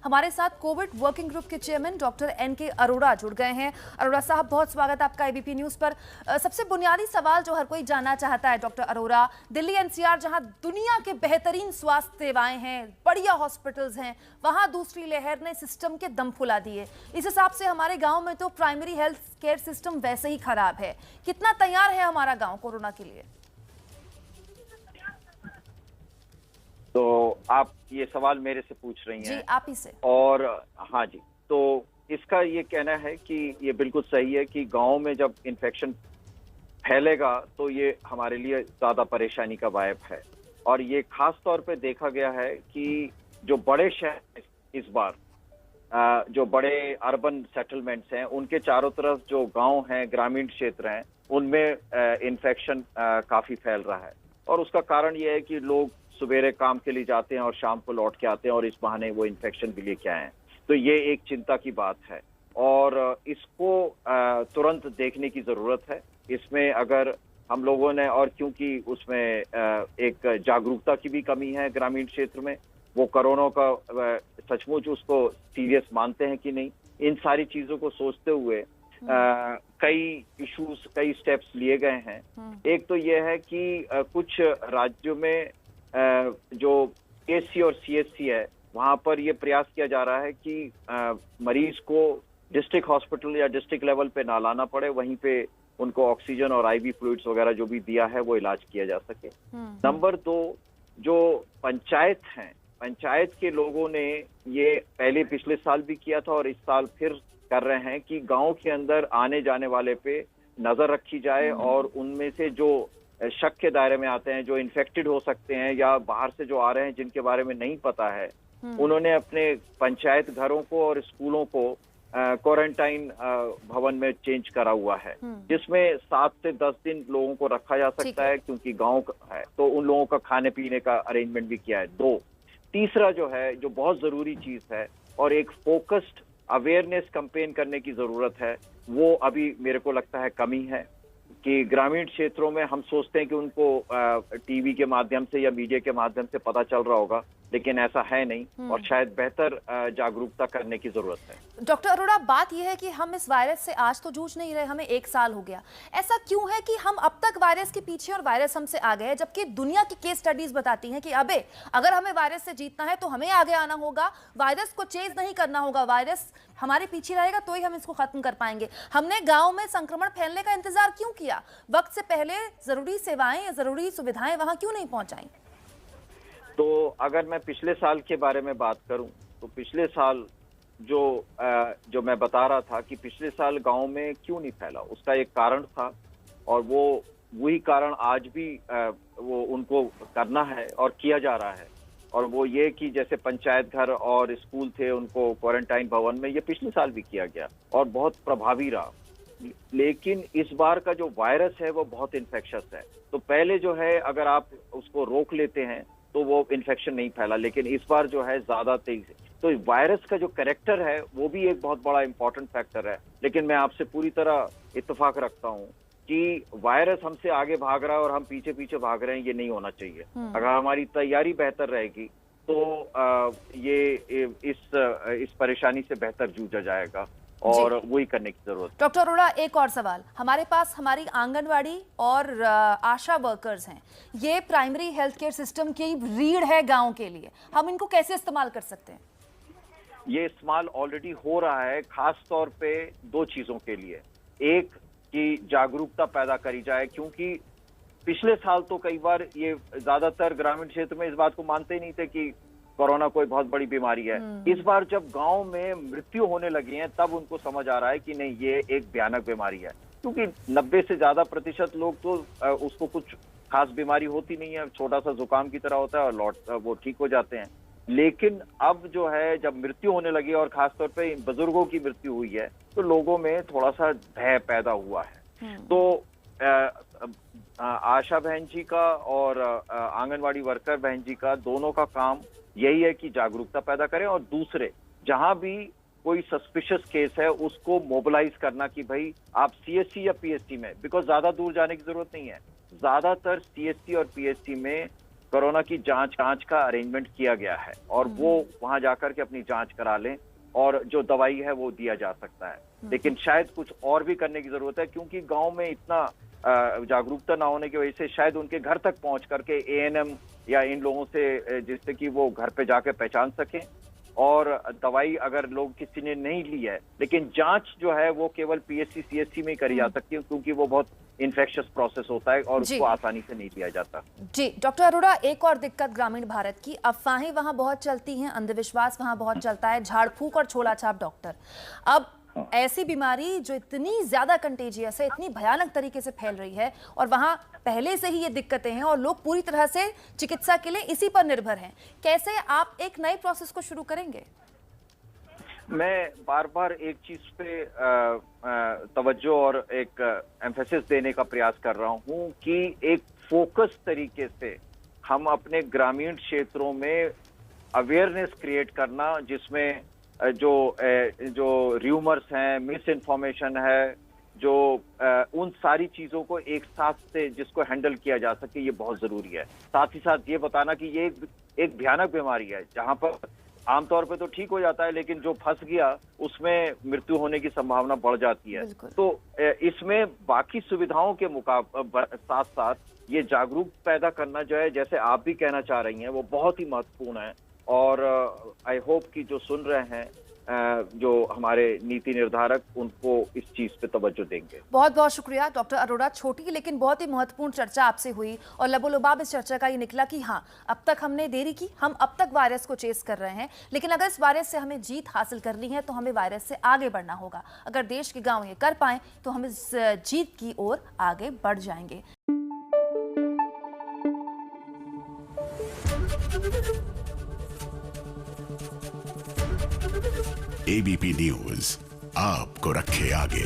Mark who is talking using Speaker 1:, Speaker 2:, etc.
Speaker 1: हमारे साथ Covid working group के चेयरमैन डॉक्टर NK अरोड़ा जुड़ गए हैं। अरोड़ा साहब, बहुत स्वागत आपका एबीपी न्यूज पर। सबसे बुनियादी सवाल जो हर कोई जानना चाहता है डॉक्टर अरोड़ा, दिल्ली NCR जहां दुनिया के बेहतरीन स्वास्थ्य सेवाएं हैं, बढ़िया हॉस्पिटल्स हैं, वहां दूसरी लहर ने सिस्टम के दम फुला दिए। इस हिसाब से हमारे गाँव में तो प्राइमरी हेल्थ केयर सिस्टम वैसे ही खराब है। कितना तैयार है हमारा गाँव कोरोना के लिए?
Speaker 2: तो आप ये सवाल मेरे से पूछ रही हैं?
Speaker 1: जी, आप ही से।
Speaker 2: और हाँ जी, तो इसका ये कहना है कि ये बिल्कुल सही है कि गांव में जब इन्फेक्शन फैलेगा तो ये हमारे लिए ज्यादा परेशानी का वायब है। और ये खास तौर पे देखा गया है कि जो बड़े शहर इस बार जो बड़े अर्बन सेटलमेंट्स हैं उनके चारों तरफ जो गांव हैं, ग्रामीण क्षेत्र हैं, उनमें इन्फेक्शन काफी फैल रहा है। और उसका कारण ये है कि लोग सवेरे काम के लिए जाते हैं और शाम को लौट के आते हैं और इस बहाने वो इन्फेक्शन भी लेके आए हैं। तो ये एक चिंता की बात है और इसको तुरंत देखने की जरूरत है। इसमें अगर हम लोगों ने, और क्योंकि उसमें एक जागरूकता की भी कमी है ग्रामीण क्षेत्र में, वो कोरोना का सचमुच उसको सीरियस मानते हैं कि नहीं, इन सारी चीजों को सोचते हुए कई इश्यूज, कई स्टेप्स लिए गए हैं। एक तो ये है कि कुछ राज्यों में जो PSC और CHC है वहां पर ये प्रयास किया जा रहा है कि मरीज को डिस्ट्रिक्ट हॉस्पिटल या डिस्ट्रिक्ट लेवल पे ना लाना पड़े, वहीं पे उनको ऑक्सीजन और IV फ्लूइड्स वगैरह जो भी दिया है वो इलाज किया जा सके। नंबर 2, जो पंचायत हैं, पंचायत के लोगों ने ये पहले पिछले साल भी किया था और इस साल फिर कर रहे हैं कि गांव के अंदर आने जाने वाले पे नजर रखी जाए और उनमें से जो शक के दायरे में आते हैं, जो इन्फेक्टेड हो सकते हैं या बाहर से जो आ रहे हैं जिनके बारे में नहीं पता है, उन्होंने अपने पंचायत घरों को और स्कूलों को क्वारंटाइन भवन में चेंज करा हुआ है, जिसमें 7 से 10 दिन लोगों को रखा जा सकता है क्योंकि गांव है, तो उन लोगों का खाने पीने का अरेंजमेंट भी किया है। 2, तीसरा जो है, जो बहुत जरूरी चीज है और एक फोकस्ड अवेयरनेस कैंपेन करने की जरूरत है, वो अभी मेरे को लगता है कमी है कि ग्रामीण क्षेत्रों में हम सोचते हैं कि उनको टीवी के माध्यम से या मीडिया के माध्यम से पता चल रहा होगा, लेकिन ऐसा है नहीं और शायद बेहतर जागरूकता करने की जरूरत है।
Speaker 1: डॉक्टर अरोड़ा, बात यह है कि हम इस वायरस से आज तो जूझ नहीं रहे, हमें 1 साल हो गया। ऐसा क्यों है कि हम अब तक वायरस के पीछे और वायरस हमसे आगे है, जबकि दुनिया की केस स्टडीज बताती हैं कि अबे अगर हमें वायरस से जीतना है तो हमें आगे आना होगा, वायरस को चेज नहीं करना होगा, वायरस हमारे पीछे रहेगा तो ही हम इसको खत्म कर पाएंगे। हमने गाँव में संक्रमण फैलने का इंतजार क्यों किया? वक्त से पहले जरूरी सेवाएं या जरूरी सुविधाएं वहां क्यों नहीं पहुंचाई?
Speaker 2: तो अगर मैं पिछले साल के बारे में बात करूं तो पिछले साल जो मैं बता रहा था कि पिछले साल गांव में क्यों नहीं फैला, उसका एक कारण था और वो वही कारण आज भी वो उनको करना है और किया जा रहा है। और वो ये कि जैसे पंचायत घर और स्कूल थे उनको क्वारंटाइन भवन में, ये पिछले साल भी किया गया और बहुत प्रभावी रहा। लेकिन इस बार का जो वायरस है वो बहुत इन्फेक्शस है। तो पहले जो है अगर आप उसको रोक लेते हैं तो वो इन्फेक्शन नहीं फैला, लेकिन इस बार जो है ज्यादा तेज है। तो वायरस का जो कैरेक्टर है वो भी एक बहुत बड़ा इंपॉर्टेंट फैक्टर है। लेकिन मैं आपसे पूरी तरह इत्तेफाक रखता हूँ कि वायरस हमसे आगे भाग रहा है और हम पीछे पीछे भाग रहे हैं, ये नहीं होना चाहिए। अगर हमारी तैयारी बेहतर रहेगी तो ये इस परेशानी से बेहतर जूझा जाएगा और वही करने की जरूरत है।
Speaker 1: डॉक्टर अरोड़ा, एक और सवाल, हमारे पास हमारी आंगनवाड़ी और आशा वर्कर्स हैं, ये प्राइमरी हेल्थ केयर सिस्टम की रीढ़ है गांव के लिए, हम इनको कैसे इस्तेमाल कर सकते हैं?
Speaker 2: ये इस्तेमाल ऑलरेडी हो रहा है, खास तौर पे 2 चीजों के लिए। एक कि जागरूकता पैदा करी जाए, क्योंकि पिछले साल तो कई बार ये ज्यादातर ग्रामीण क्षेत्र में इस बात को मानते ही नहीं थे कि कोरोना कोई बहुत बड़ी बीमारी है। इस बार जब गांव में मृत्यु होने लगी है तब उनको समझ आ रहा है कि नहीं, ये एक भयानक बीमारी है, क्योंकि 90 से ज्यादा प्रतिशत लोग तो उसको कुछ खास बीमारी होती नहीं है, छोटा सा जुकाम की तरह होता है और वो ठीक हो जाते हैं। लेकिन अब जो है जब मृत्यु होने लगी और खासतौर पे बुजुर्गों की मृत्यु हुई है तो लोगों में थोड़ा सा भय पैदा हुआ है। तो आशा बहन जी का और आंगनवाड़ी वर्कर बहन जी का, दोनों का काम यही है कि जागरूकता पैदा करें और दूसरे जहां भी कोई सस्पिशियस केस है उसको मोबिलाइज करना कि भाई आप CHC या PSC में, बिकॉज ज्यादा दूर जाने की जरूरत नहीं है, ज्यादातर CHC और PSC में कोरोना की जांच का अरेंजमेंट किया गया है और वो वहां जाकर के अपनी जांच करा लें और जो दवाई है वो दिया जा सकता है। लेकिन शायद कुछ और भी करने की जरूरत है, क्योंकि गांव में इतना जागरूकता ना होने की वजह से शायद उनके घर तक पहुंच करके एएनएम या इन लोगों से, जिससे कि वो घर पे जाके पहचान सकें, और दवाई अगर लोग किसी ने नहीं ली है, लेकिन जांच जो है वो केवल पीएचसी सीएचसी में ही करी जा सकती है, क्योंकि वो बहुत इन्फेक्शियस प्रोसेस होता है और उसको आसानी से नहीं लिया जाता।
Speaker 1: जी डॉक्टर अरोड़ा, एक और दिक्कत ग्रामीण भारत की, अफवाहें वहां बहुत चलती हैं, अंधविश्वास वहां बहुत चलता है, झाड़ फूक और छोला छाप डॉक्टर। अब ऐसी बीमारी जो इतनी ज्यादा कंटेजियस है, इतनी भयानक तरीके से फैल रही है, और वहां पहले से ही ये दिक्कतें हैं और लोग पूरी तरह से चिकित्सा के लिए इसी पर निर्भर हैं, कैसे आप एक नए प्रोसेस को शुरू करेंगे?
Speaker 2: मैं बार बार एक चीज पे तवज्जो और एक एम्फेसिस देने का प्रयास कर रहा हूं कि एक फोकस तरीके से हम अपने ग्रामीण क्षेत्रों में अवेयरनेस क्रिएट करना, जिसमें जो र्यूमर्स हैं, मिस इन्फॉर्मेशन है, जो उन सारी चीजों को एक साथ से जिसको हैंडल किया जा सके, ये बहुत जरूरी है। साथ ही साथ ये बताना कि ये एक भयानक बीमारी है, जहां पर आमतौर पे तो ठीक हो जाता है, लेकिन जो फंस गया उसमें मृत्यु होने की संभावना बढ़ जाती है। तो इसमें बाकी सुविधाओं के साथ साथ ये जागरूक पैदा करना जो है, जैसे आप भी कहना चाह रही हैं, वो बहुत ही महत्वपूर्ण है। और आई होप कि जो सुन रहे हैं, जो हमारे नीति निर्धारक, उनको इस चीज पे तवज्जो देंगे।
Speaker 1: बहुत बहुत शुक्रिया डॉक्टर अरोड़ा। छोटी लेकिन बहुत ही महत्वपूर्ण चर्चा आपसे हुई और लबोलुबाब इस चर्चा का ये निकला कि हाँ, अब तक हमने देरी की, हम अब तक वायरस को चेस कर रहे हैं, लेकिन अगर इस वायरस से हमें जीत हासिल करनी है तो हमें वायरस से आगे बढ़ना होगा। अगर देश के गाँव ये कर पाएं तो हम इस जीत की ओर आगे बढ़ जाएंगे।
Speaker 3: एबीपी न्यूज आपको रखे आगे।